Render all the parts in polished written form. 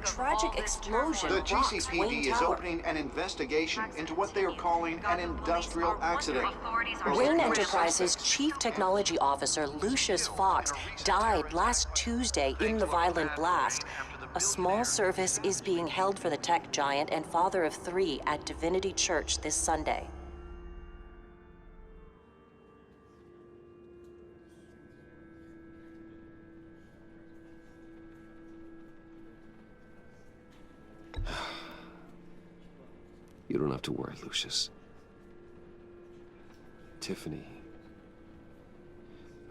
tragic explosion The rocks Wayne GCPD is Tower. opening an investigation into what they are calling an industrial accident. Wayne Enterprises' Chief Technology Officer, Lucius Fox, died last Tuesday in the violent blast. A small service is being held for the tech giant and father of 3 at Divinity Church this Sunday. You don't have to worry, Lucius. Tiffany,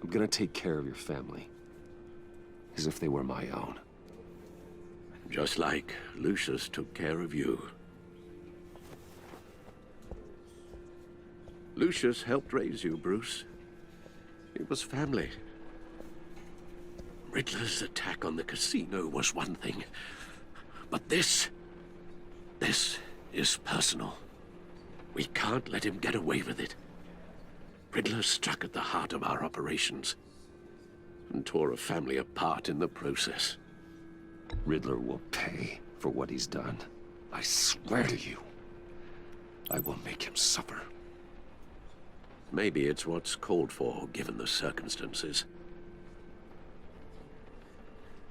I'm gonna take care of your family, as if they were my own. Just like Lucius took care of you. Lucius helped raise you, Bruce. It was family. Riddler's attack on the casino was one thing, but this is personal. We can't let him get away with it. Riddler struck at the heart of our operations and tore a family apart in the process. Riddler will pay for what he's done. I swear to you, I will make him suffer. Maybe it's what's called for, given the circumstances.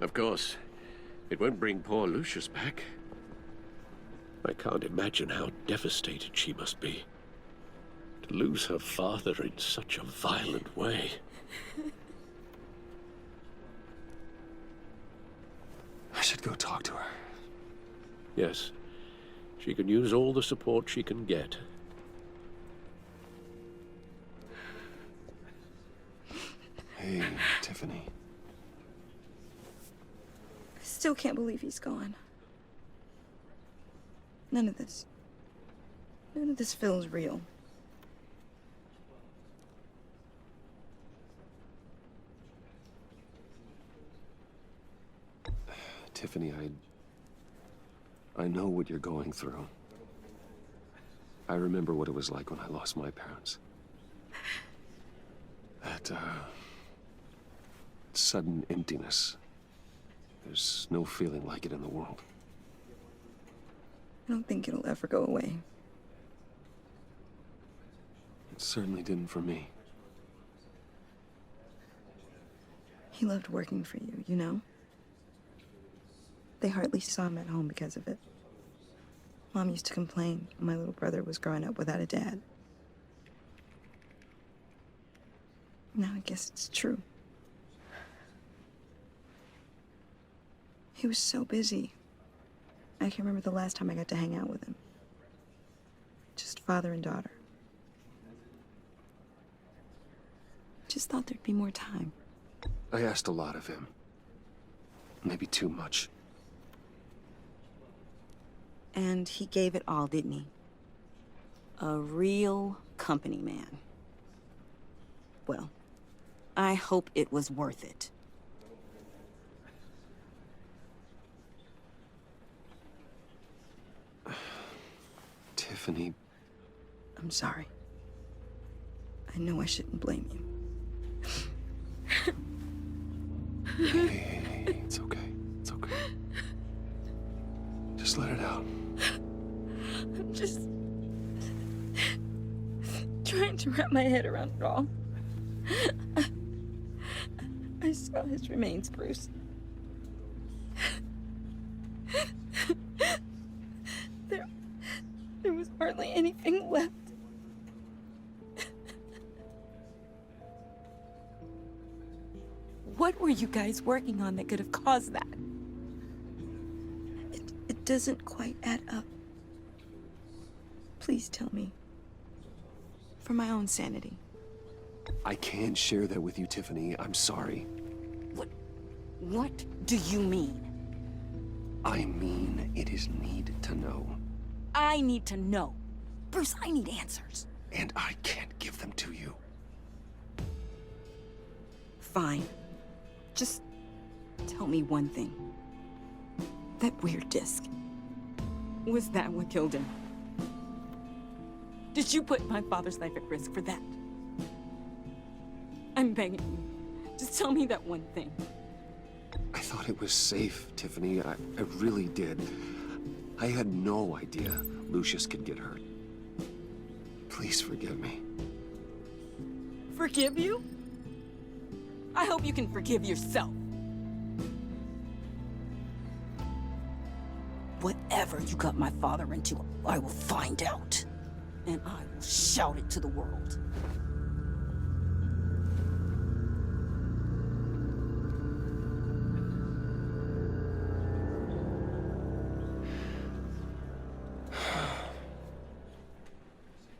Of course, it won't bring poor Lucius back. I can't imagine how devastated she must be. To lose her father in such a violent way. I should go talk to her. Yes, she can use all the support she can get. Hey, Tiffany. I still can't believe he's gone. None of this feels real. Tiffany, I know what you're going through. I remember what it was like when I lost my parents. That, sudden emptiness. There's no feeling like it in the world. I don't think it'll ever go away. It certainly didn't for me. He loved working for you, you know? They hardly saw him at home because of it. Mom used to complain my little brother was growing up without a dad. Now I guess it's true. He was so busy. I can't remember the last time I got to hang out with him. Just father and daughter. Just thought there'd be more time. I asked a lot of him. Maybe too much. And he gave it all, didn't he? A real company man. Well, I hope it was worth it. Tiffany. I'm sorry. I know I shouldn't blame you. Hey, it's okay. It's okay. Just let it out. I'm just trying to wrap my head around it all. I saw his remains, Bruce. There was hardly anything left. What were you guys working on that could have caused that? It doesn't quite add up. Please tell me. For my own sanity. I can't share that with you, Tiffany. I'm sorry. What do you mean? I mean, it is need to know. I need to know. Bruce, I need answers. And I can't give them to you. Fine. Just tell me one thing. That weird disc. Was that what killed him? Did you put my father's life at risk for that? I'm begging you. Just tell me that one thing. I thought it was safe, Tiffany. I really did. I had no idea Lucius could get hurt. Please forgive me. Forgive you? I hope you can forgive yourself. Whatever you got my father into, I will find out. And I will shout it to the world.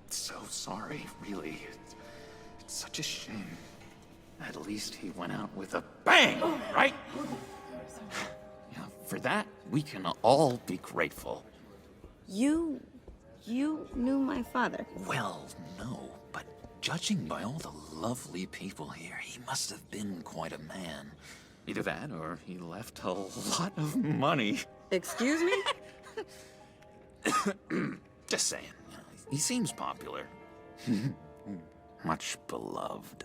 So sorry, really. It's such a shame. At least he went out with a bang, right? Yeah, for that, we can all be grateful. You knew my father. Well, no, but judging by all the lovely people here, he must have been quite a man. Either that, or he left a lot of money. Excuse me? Just saying, you know, he seems popular. Much beloved.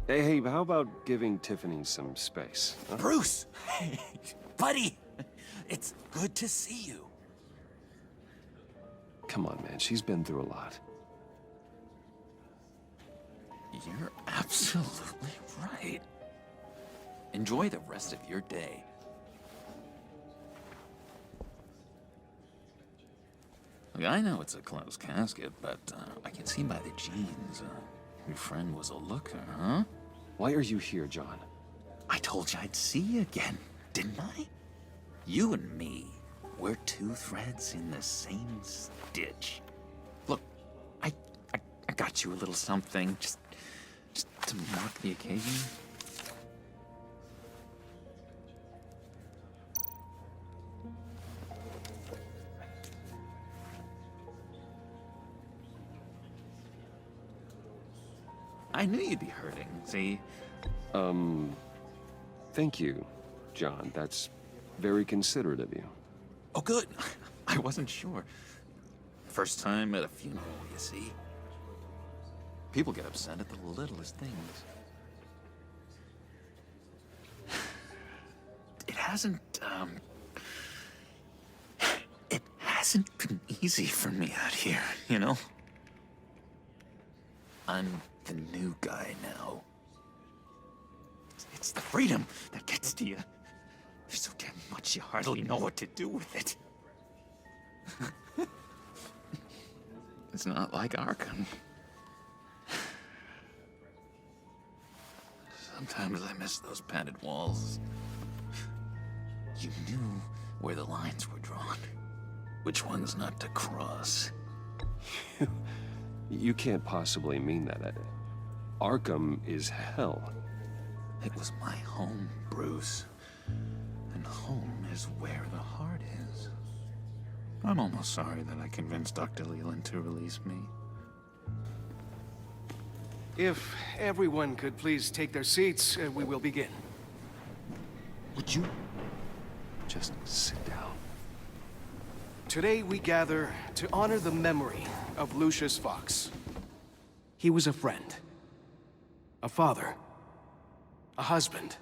Hey, how about giving Tiffany some space? Huh? Bruce! Buddy! It's good to see you. Come on, man. She's been through a lot. You're absolutely right. Enjoy the rest of your day. Look, I know it's a closed casket, but I can see by the jeans, your friend was a looker, huh? Why are you here, John? I told you I'd see you again, didn't I? You and me, we're two threads in the same stitch. Look, I got you a little something, just to mark the occasion. I knew you'd be hurting, see? Thank you, John. That's very considerate of you. Oh, good. I wasn't sure. First time at a funeral, you see. People get upset at the littlest things. It hasn't been easy for me out here, you know? I'm the new guy now. It's the freedom that gets to you. There's so damn much you hardly know what to do with it. It's not like Arkham. Sometimes I miss those padded walls. You knew where the lines were drawn. Which ones not to cross. You can't possibly mean that. Arkham is hell. It was my home, Bruce. And home is where the heart is. I'm almost sorry that I convinced Dr. Leland to release me. If everyone could please take their seats, we will begin. Would you just sit down? Today we gather to honor the memory of Lucius Fox. He was a friend, a father, a husband,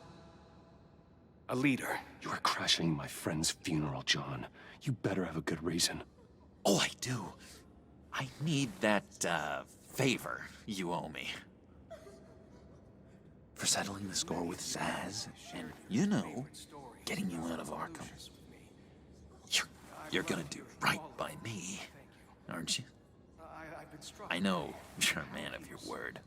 a leader. You are crashing my friend's funeral, John. You better have a good reason. Oh, I do. I need that, favor you owe me. For settling the score with Zaz, and, you know, getting you out of Arkham. You're gonna do right by me, aren't you? I know you're a man of your word.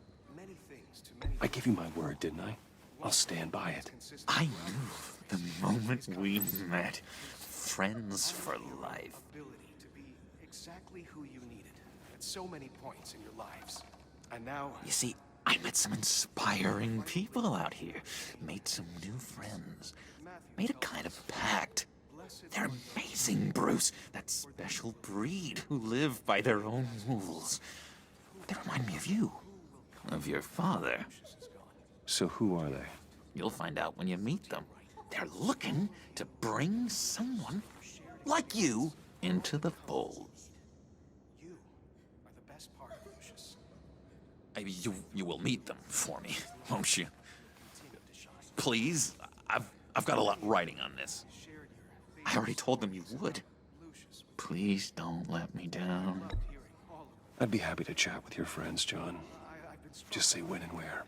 I gave you my word, didn't I? I'll stand by it. I knew the moment we met. Friends for life. Ability to be exactly who you needed at so many points in your lives. And now, You see, I met some inspiring people out here. Made some new friends. Made a kind of pact. They're amazing, Bruce. That special breed who live by their own rules. They remind me of you. Of your father. So who are they? You'll find out when you meet them. They're looking to bring someone like you into the fold. you are the best part, Lucius. You will meet them for me, won't you? Please, I've I've got a lot riding on this. I already told them you would. Please don't let me down. I'd be happy to chat with your friends, John. Just say when and where.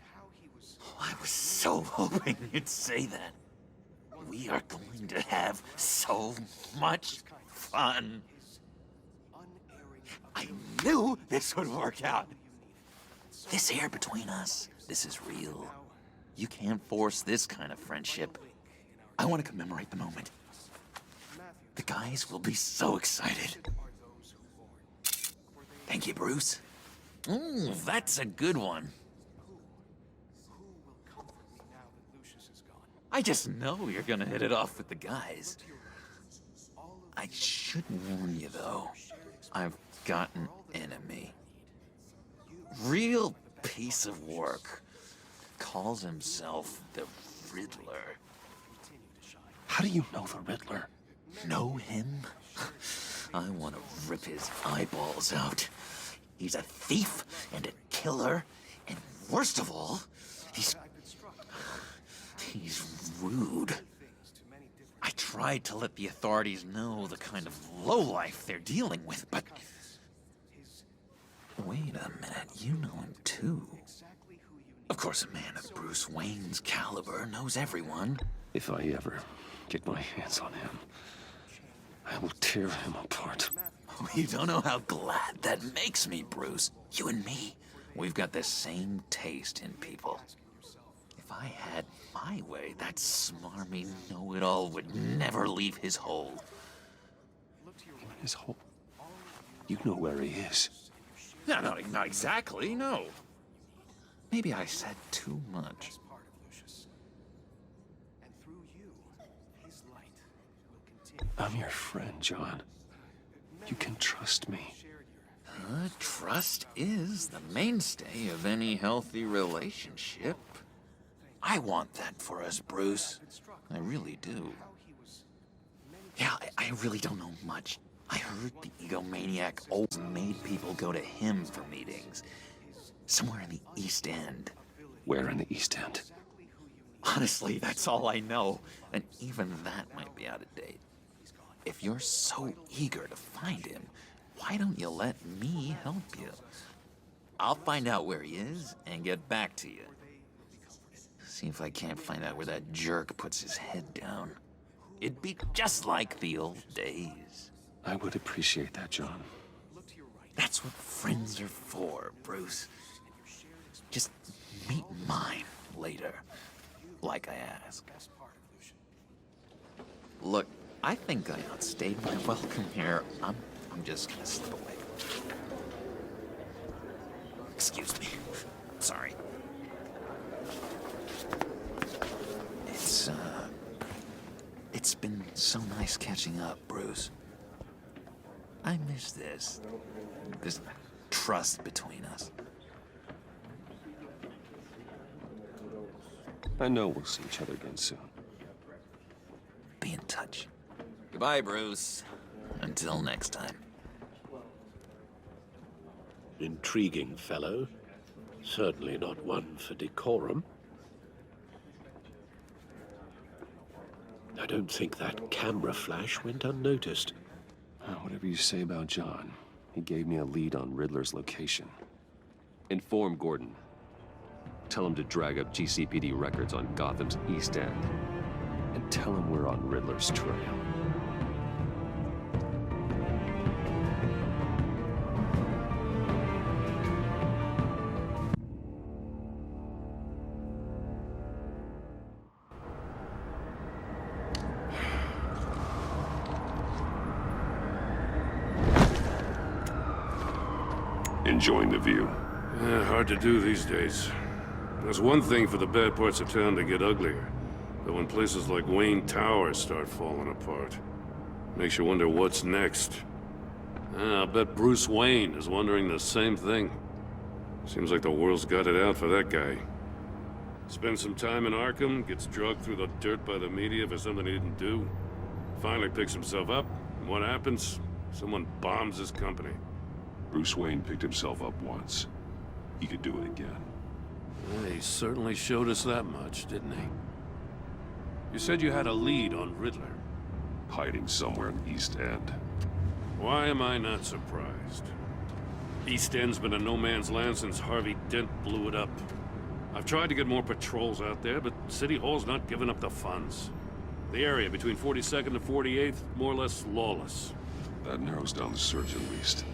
I was so hoping you'd say that. We are going to have so much fun. I knew this would work out. This air between us, this is real. You can't force this kind of friendship. I want to commemorate the moment. The guys will be so excited. Thank you, Bruce. That's a good one. I just know you're gonna hit it off with the guys. I should warn you, though. I've got an enemy. Real piece of work. Calls himself the Riddler. How do you know the Riddler? Know him? I want to rip his eyeballs out. He's a thief and a killer, and worst of all, he's rude. I tried to let the authorities know the kind of lowlife they're dealing with, but... Wait a minute, you know him too. Of course, a man of Bruce Wayne's caliber knows everyone. If I ever get my hands on him, I will tear him apart. You don't know how glad that makes me, Bruce. You and me, we've got the same taste in people. If I had my way, that smarmy know-it-all would never leave his hole. His hole? You know where he is. No, not exactly, no. Maybe I said too much. I'm your friend, John. You can trust me. Trust is the mainstay of any healthy relationship. I want that for us, Bruce. I really do. Yeah, I really don't know much. I heard the egomaniac always made people go to him for meetings. Somewhere in the East End. Where in the East End? Honestly, that's all I know. And even that might be out of date. If you're so eager to find him, why don't you let me help you? I'll find out where he is and get back to you. See if I can't find out where that jerk puts his head down. It'd be just like the old days. I would appreciate that, John. That's what friends are for, Bruce. Just meet mine later, like I asked. Look, I think I outstayed my welcome here. I'm just gonna slip away. Excuse me. Sorry. It's been so nice catching up, Bruce. I miss this trust between us. I know we'll see each other again soon. Be in touch. Goodbye, Bruce. Until next time. Intriguing fellow. Certainly not one for decorum. I don't think that camera flash went unnoticed. Whatever you say about John, he gave me a lead on Riddler's location. Inform Gordon. Tell him to drag up GCPD records on Gotham's East End. And tell him we're on Riddler's trail. Enjoying the view? Hard to do these days. There's one thing for the bad parts of town to get uglier, but when places like Wayne Tower start falling apart, makes you wonder what's next. I bet Bruce Wayne is wondering the same thing. Seems like the world's got it out for that guy. Spends some time in Arkham, gets drugged through the dirt by the media for something he didn't do. Finally picks himself up, and what happens? Someone bombs his company. Bruce Wayne picked himself up once. He could do it again. He certainly showed us that much, didn't he? You said you had a lead on Riddler. Hiding somewhere in the East End. Why am I not surprised? East End's been a no-man's land since Harvey Dent blew it up. I've tried to get more patrols out there, but City Hall's not giving up the funds. The area between 42nd and 48th, more or less lawless. That narrows down the search at least.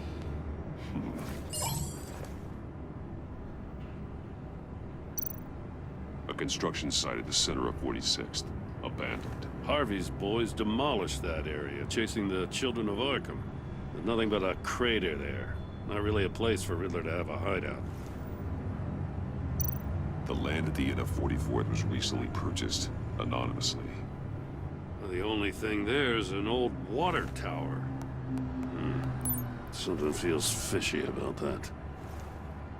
A construction site at the center of 46th. Abandoned. Harvey's boys demolished that area, chasing the children of Arkham. There's nothing but a crater there. Not really a place for Riddler to have a hideout. The land at the end of 44th was recently purchased, anonymously. The only thing there is an old water tower. Something feels fishy about that.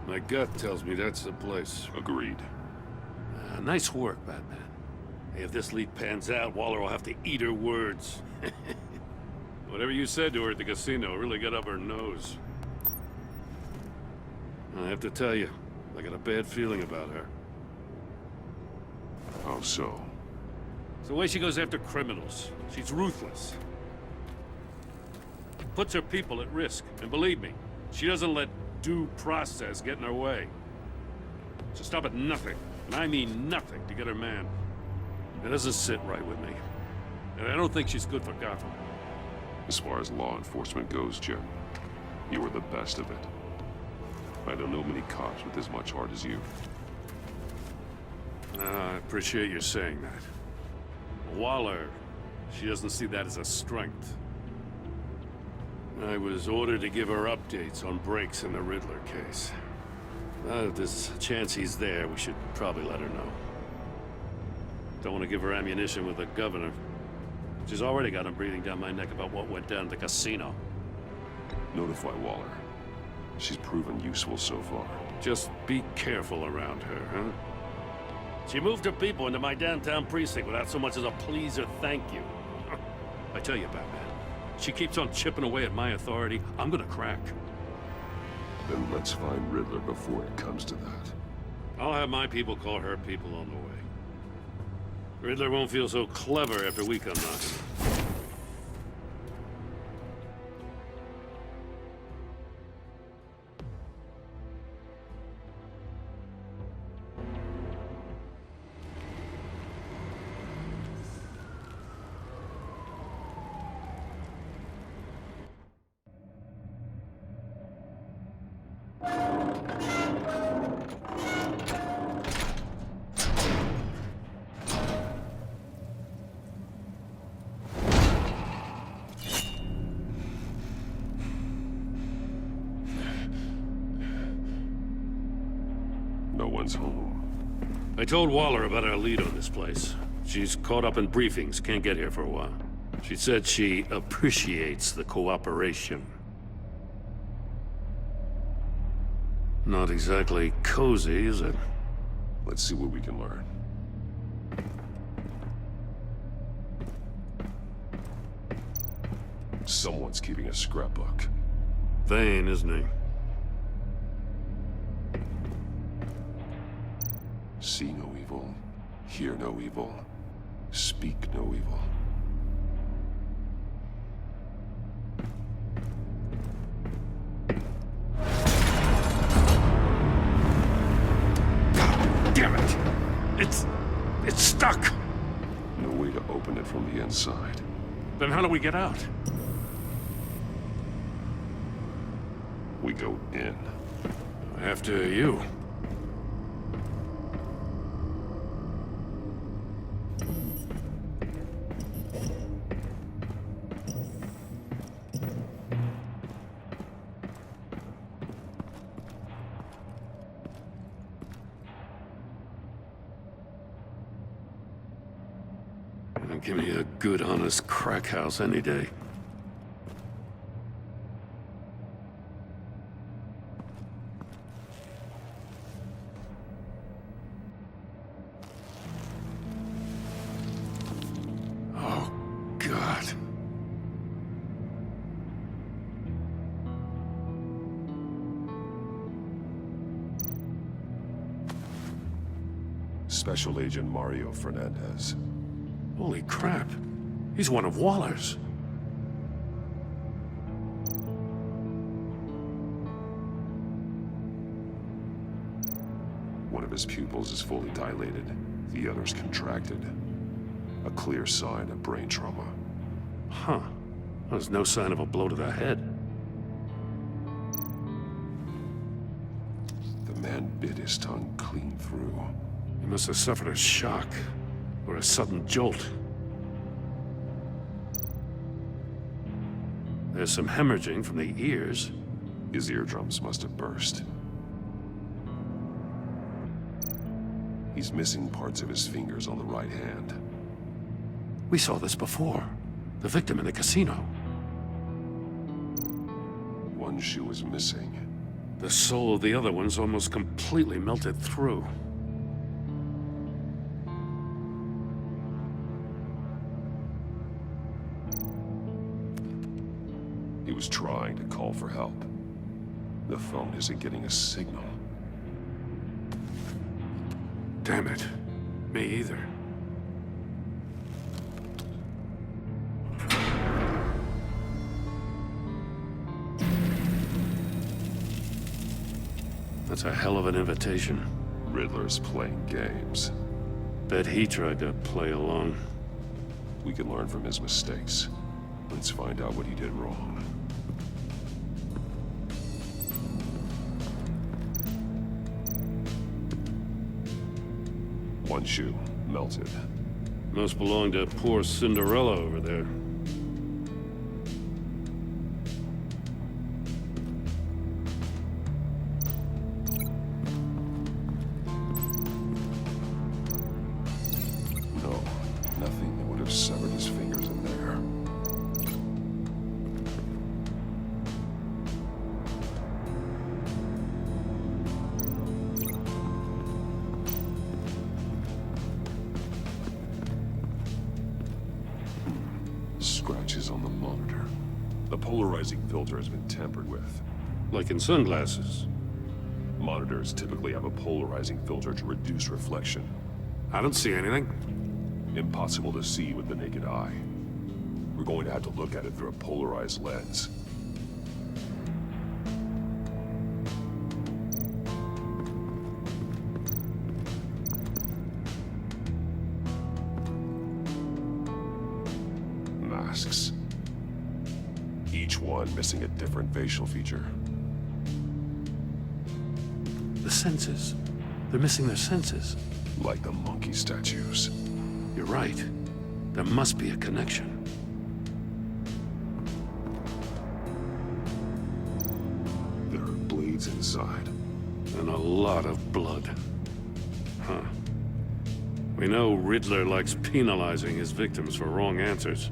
My gut tells me that's the place. Agreed. Nice work, Batman. Hey, if this lead pans out, Waller will have to eat her words. Whatever you said to her at the casino really got up her nose. I have to tell you, I got a bad feeling about her. How so? It's the way she goes after criminals. She's ruthless. Puts her people at risk. And believe me, she doesn't let due process get in her way. She'll stop at nothing, and I mean nothing, to get her man. It doesn't sit right with me. And I don't think she's good for Gotham. As far as law enforcement goes, Jim, you were the best of it. I don't know many cops with as much heart as you. I appreciate you saying that. Waller, she doesn't see that as a strength. I was ordered to give her updates on breaks in the Riddler case. If there's a chance he's there, we should probably let her know. Don't want to give her ammunition with the governor. She's already got him breathing down my neck about what went down at the casino. Notify Waller. She's proven useful so far. Just be careful around her, huh? She moved her people into my downtown precinct without so much as a please or thank you. I tell you, Batman, she keeps on chipping away at my authority, I'm gonna crack. Then let's find Riddler before it comes to that. I'll have my people call her people on the way. Riddler won't feel so clever after we come knocking. No one's home. I told Waller about our lead on this place. She's caught up in briefings, can't get here for a while. She said she appreciates the cooperation. Not exactly cozy, is it? Let's see what we can learn. Someone's keeping a scrapbook. Vain, isn't he? See no evil, hear no evil, speak no evil. Damn it! It's stuck! No way to open it from the inside. Then how do we get out? We go in. After you. Give me a good, honest crack house any day. Oh, God. Special Agent Mario Fernandez. Holy crap. He's one of Waller's. One of his pupils is fully dilated, the other's contracted. A clear sign of brain trauma. Huh. There's no sign of a blow to the head. The man bit his tongue clean through. He must have suffered a shock, or a sudden jolt. There's some hemorrhaging from the ears. His eardrums must have burst. He's missing parts of his fingers on the right hand. We saw this before. The victim in the casino. One shoe is missing. The sole of the other one's almost completely melted through. He was trying to call for help. The phone isn't getting a signal. Damn it. Me either. That's a hell of an invitation. Riddler's playing games. Bet he tried to play along. We can learn from his mistakes. Let's find out what he did wrong. One shoe, melted. Must belong to poor Cinderella over there. No, nothing that would have severed his fingers in there. Scratches on the monitor. The polarizing filter has been tampered with. Like in sunglasses. Monitors typically have a polarizing filter to reduce reflection. I don't see anything. Impossible to see with the naked eye. We're going to have to look at it through a polarized lens. Masks. Each one missing a different facial feature. The senses. They're missing their senses. Like the monkey statues. You're right. There must be a connection. There are bleeds inside. And a lot of blood. Huh. We know Riddler likes penalizing his victims for wrong answers.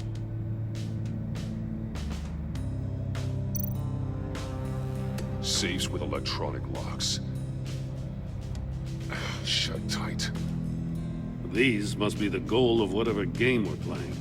Safes with electronic locks. Shut tight. These must be the goal of whatever game we're playing.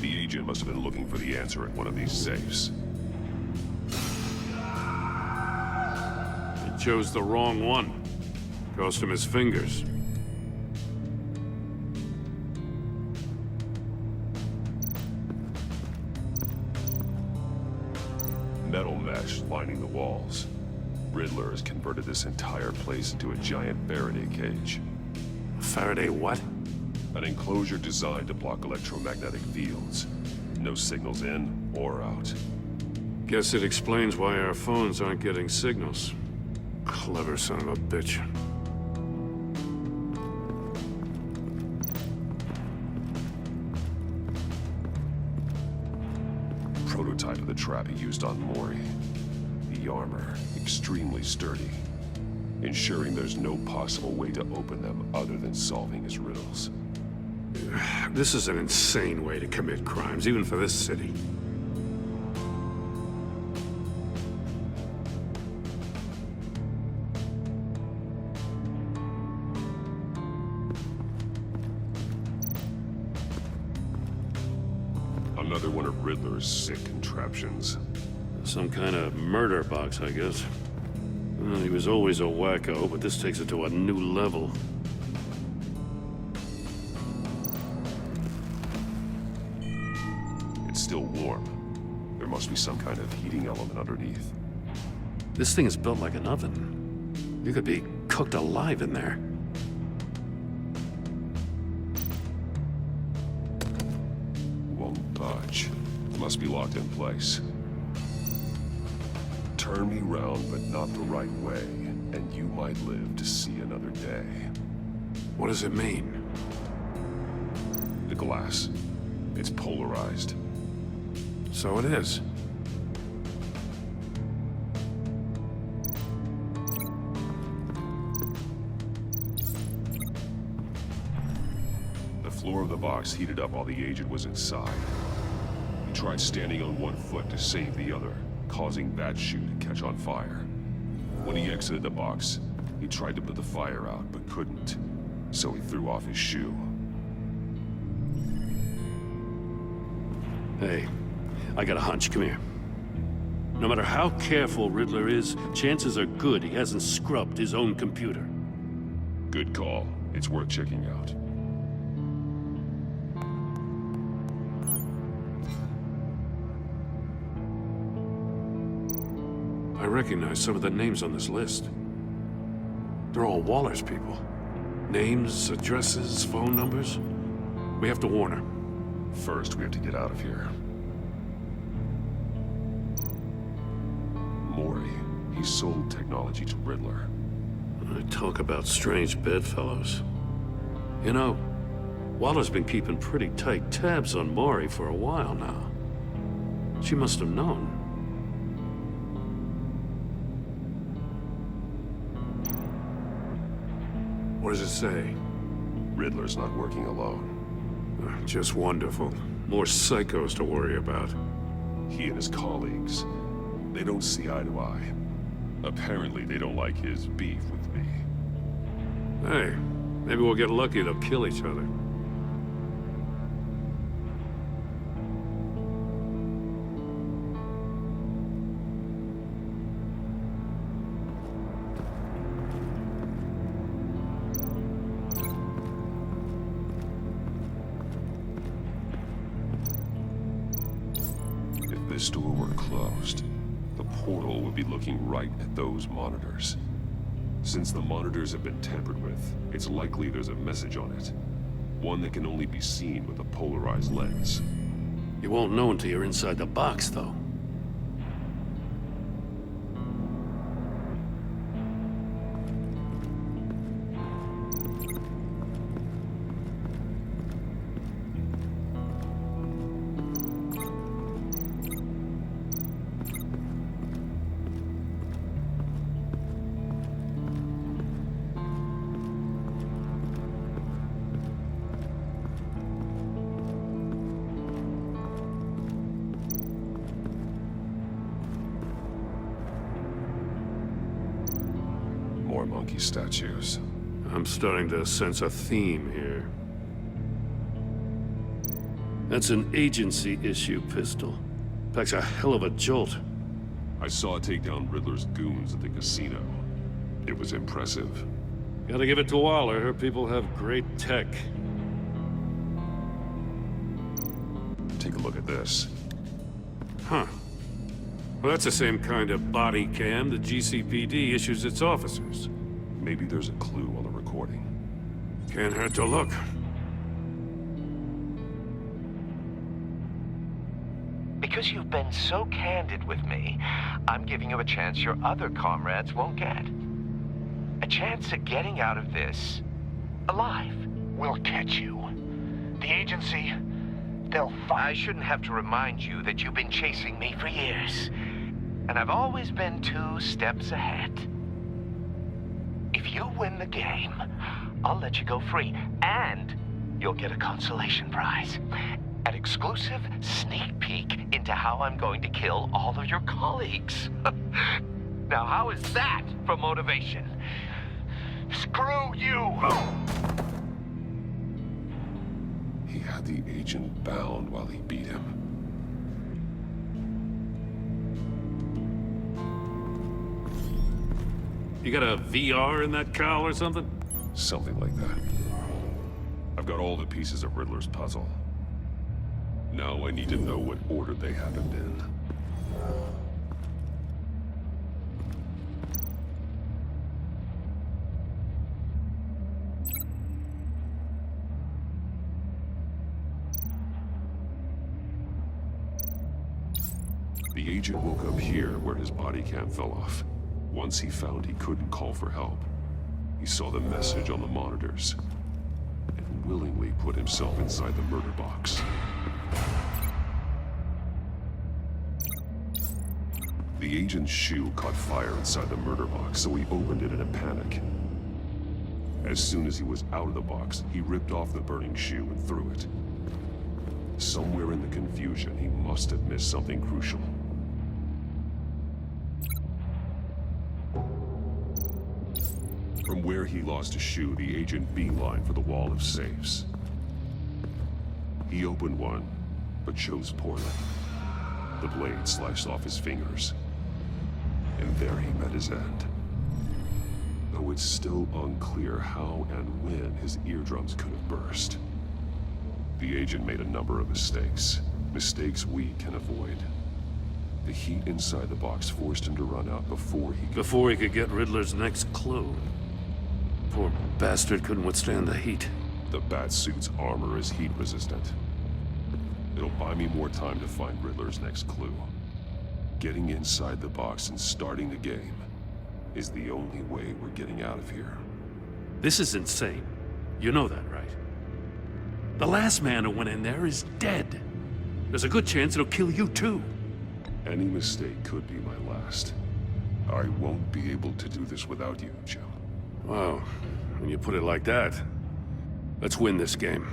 The agent must have been looking for the answer in one of these safes. He chose the wrong one. Cost him his fingers. Metal mesh lining the walls. Riddler has converted this entire place into a giant Faraday cage. Faraday what? An enclosure designed to block electromagnetic fields. No signals in or out. Guess it explains why our phones aren't getting signals. Clever son of a bitch. Prototype of the trap he used on Mori. The armor, extremely sturdy, ensuring there's no possible way to open them other than solving his riddles. This is an insane way to commit crimes, even for this city. Another one of Riddler's sick contraptions. Some kind of murder box, I guess. Well, he was always a wacko, but this takes it to a new level. It's still warm. There must be some kind of heating element underneath. This thing is built like an oven. You could be cooked alive in there. Won't budge. Must be locked in place. Turn me round, but not the right way, and you might live to see another day. What does it mean? The glass. It's polarized. So it is. The floor of the box heated up while the agent was inside. He tried standing on one foot to save the other, causing that shoe to catch on fire. When he exited the box, he tried to put the fire out, but couldn't, so he threw off his shoe. Hey, I got a hunch. Come here. No matter how careful Riddler is, chances are good he hasn't scrubbed his own computer. Good call. It's worth checking out. I recognize some of the names on this list. They're all Waller's people. Names, addresses, phone numbers. We have to warn her. First, we have to get out of here. Maury, he sold technology to Riddler. I talk about strange bedfellows. You know, Waller's been keeping pretty tight tabs on Maury for a while now. She must have known. What does it say? Riddler's not working alone. Just wonderful. More psychos to worry about. He and his colleagues, they don't see eye to eye. Apparently, they don't like his beef with me. Hey, maybe we'll get lucky. They'll kill each other. If this door were closed, the portal would be looking right at those monitors. Since the monitors have been tampered with, it's likely there's a message on it. One that can only be seen with a polarized lens. You won't know until you're inside the box, though. More monkey statues. I'm starting to sense a theme here. That's an agency issue pistol. Packs a hell of a jolt. I saw it take down Riddler's goons at the casino. It was impressive. Gotta give it to Waller. Her people have great tech. Take a look at this. Huh. Well, that's the same kind of body cam the GCPD issues its officers. Maybe there's a clue on the recording. Can't hurt to look. Because you've been so candid with me, I'm giving you a chance your other comrades won't get. A chance at getting out of this alive. We'll catch you. The agency, they'll I shouldn't have to remind you that you've been chasing me for years. And I've always been 2 steps ahead. If you win the game, I'll let you go free. And you'll get a consolation prize. An exclusive sneak peek into how I'm going to kill all of your colleagues. Now, how is that for motivation? Screw you! He had the agent bound while he beat him. You got a VR in that cowl or something? Something like that. I've got all the pieces of Riddler's puzzle. Now I need to know what order they happened in. The agent woke up here where his body cam fell off. Once he found he couldn't call for help, he saw the message on the monitors and willingly put himself inside the murder box. The agent's shoe caught fire inside the murder box, so he opened it in a panic. As soon as he was out of the box, he ripped off the burning shoe and threw it. Somewhere in the confusion, he must have missed something crucial. From where he lost a shoe, the agent beelined for the wall of safes. He opened one, but chose poorly. The blade sliced off his fingers, and there he met his end. Though it's still unclear how and when his eardrums could have burst. The agent made a number of mistakes. Mistakes we can avoid. The heat inside the box forced him to run out before he could get Riddler's next clue. Poor bastard couldn't withstand the heat. The Batsuit's armor is heat resistant. It'll buy me more time to find Riddler's next clue. Getting inside the box and starting the game is the only way we're getting out of here. This is insane. You know that, right? The last man who went in there is dead. There's a good chance it'll kill you too. Any mistake could be my last. I won't be able to do this without you, Jim. Wow, when you put it like that, let's win this game.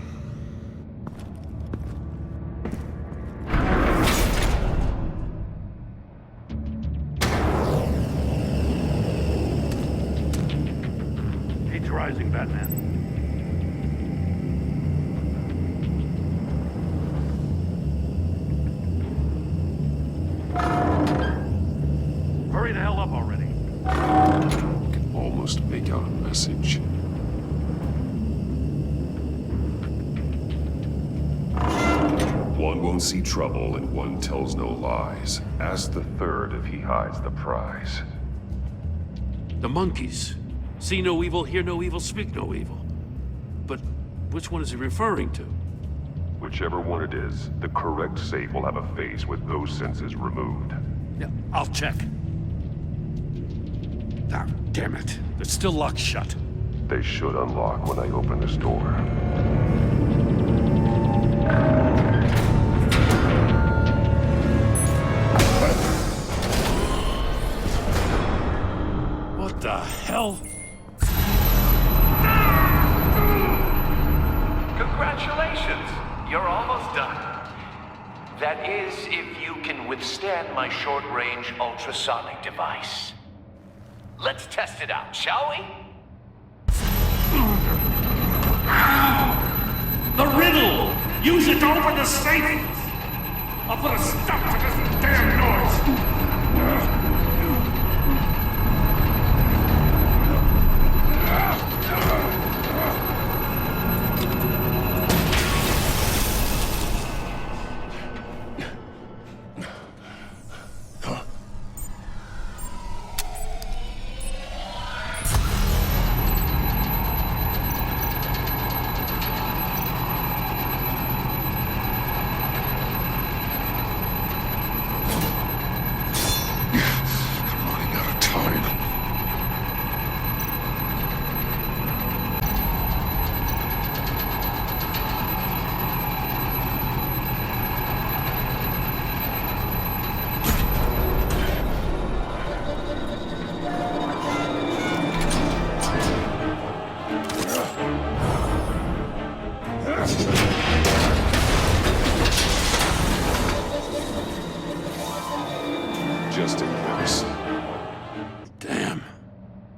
Heat's rising, Batman. Hurry the hell up already. Almost make out a message. One won't see trouble and one tells no lies. Ask the third if he hides the prize. The monkeys. See no evil, hear no evil, speak no evil. But which one is he referring to? Whichever one it is, the correct safe will have a face with those senses removed. Yeah, I'll check. Ah, damn it. They're still locked shut. They should unlock when I open this door. What the hell? Congratulations! You're almost done. That is, if you can withstand my short-range ultrasonic device. Let's test it out, shall we? The riddle! Use it to open the safe! I'll put a stop to this damn noise!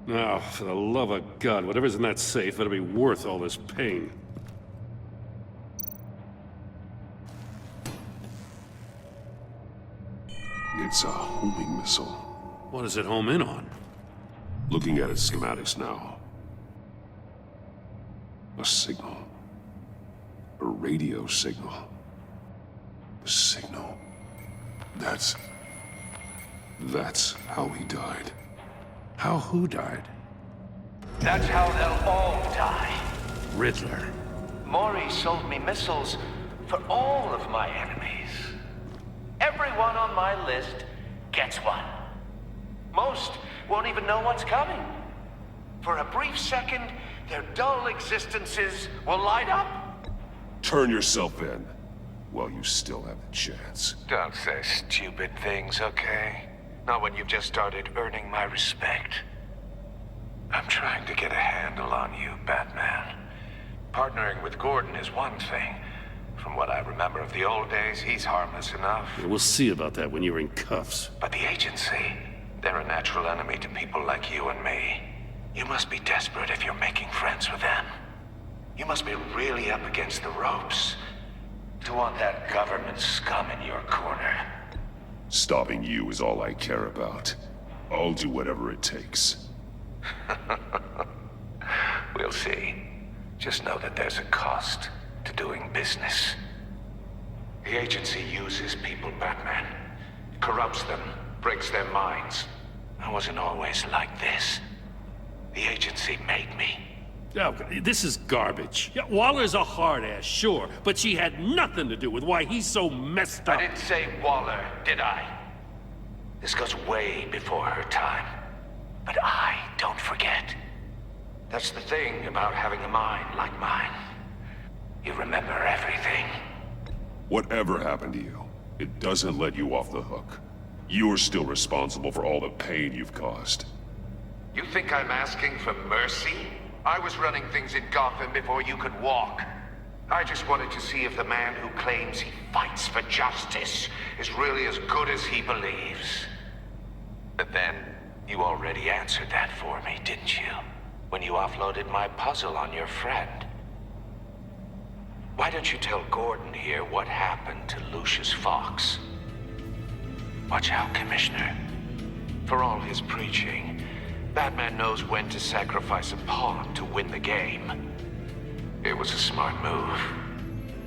Now, for the love of God, whatever's in that safe better be worth all this pain. It's a homing missile. What does it home in on? Looking at its schematics now. A signal. A radio signal. A signal. That's how he died. How who died? That's how they'll all die. Riddler. Maury sold me missiles for all of my enemies. Everyone on my list gets one. Most won't even know what's coming. For a brief second, their dull existences will light up. Turn yourself in while you still have the chance. Don't say stupid things, okay? Not when you've just started earning my respect. I'm trying to get a handle on you, Batman. Partnering with Gordon is one thing. From what I remember of the old days, he's harmless enough. Yeah, we'll see about that when you're in cuffs. But the agency, they're a natural enemy to people like you and me. You must be desperate if you're making friends with them. You must be really up against the ropes to want that government scum in your corner. Stopping you is all I care about. I'll do whatever it takes. We'll see. Just know that there's a cost to doing business. The agency uses people, Batman. Corrupts them, breaks their minds. I wasn't always like this. The agency made me. Oh, this is garbage. Yeah, Waller's a hard-ass, sure, but she had nothing to do with why he's so messed up. I didn't say Waller, did I? This goes way before her time. But I don't forget. That's the thing about having a mind like mine. You remember everything. Whatever happened to you, it doesn't let you off the hook. You're still responsible for all the pain you've caused. You think I'm asking for mercy? I was running things in Gotham before you could walk. I just wanted to see if the man who claims he fights for justice is really as good as he believes. But then, you already answered that for me, didn't you? When you offloaded my puzzle on your friend. Why don't you tell Gordon here what happened to Lucius Fox? Watch out, Commissioner. For all his preaching, Batman knows when to sacrifice a pawn to win the game. It was a smart move.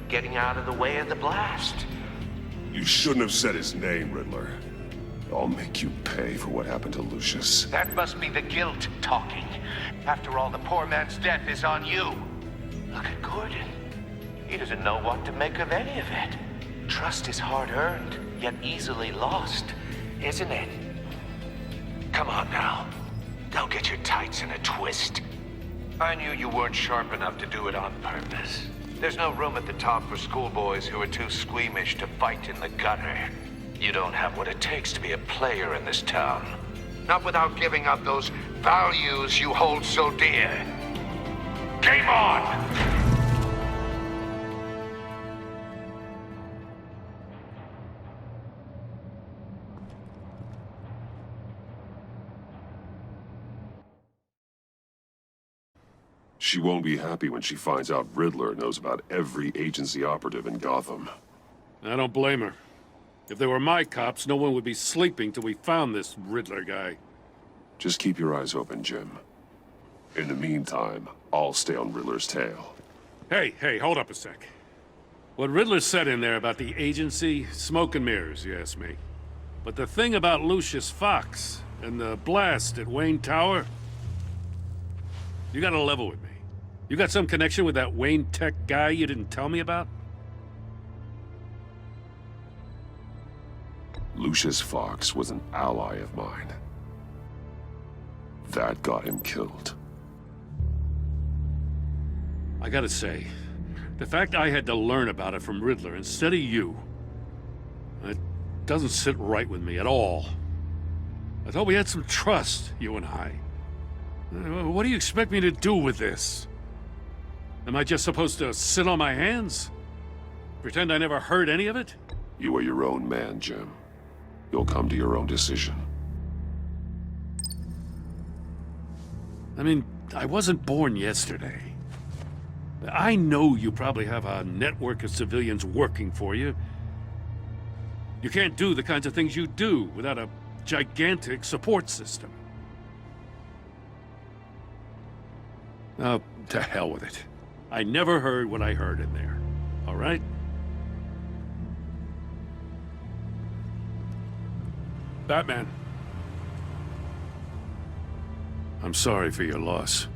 Getting out of the way of the blast. You shouldn't have said his name, Riddler. I'll make you pay for what happened to Lucius. That must be the guilt talking. After all, the poor man's death is on you. Look at Gordon. He doesn't know what to make of any of it. Trust is hard-earned, yet easily lost, isn't it? Come on now. Don't get your tights in a twist. I knew you weren't sharp enough to do it on purpose. There's no room at the top for schoolboys who are too squeamish to fight in the gutter. You don't have what it takes to be a player in this town. Not without giving up those values you hold so dear. Game on! She won't be happy when she finds out Riddler knows about every agency operative in Gotham. I don't blame her. If they were my cops, no one would be sleeping till we found this Riddler guy. Just keep your eyes open, Jim. In the meantime, I'll stay on Riddler's tail. Hey, hold up a sec. What Riddler said in there about the agency, smoke and mirrors, you ask me. But the thing about Lucius Fox and the blast at Wayne Tower, you gotta level with me. You got some connection with that Wayne Tech guy you didn't tell me about? Lucius Fox was an ally of mine. That got him killed. I gotta say, the fact I had to learn about it from Riddler instead of you, it doesn't sit right with me at all. I thought we had some trust, you and I. What do you expect me to do with this? Am I just supposed to sit on my hands? Pretend I never heard any of it? You are your own man, Jim. You'll come to your own decision. I mean, I wasn't born yesterday. I know you probably have a network of civilians working for you. You can't do the kinds of things you do without a gigantic support system. Oh, to hell with it. I never heard what I heard in there. All right? Batman. I'm sorry for your loss.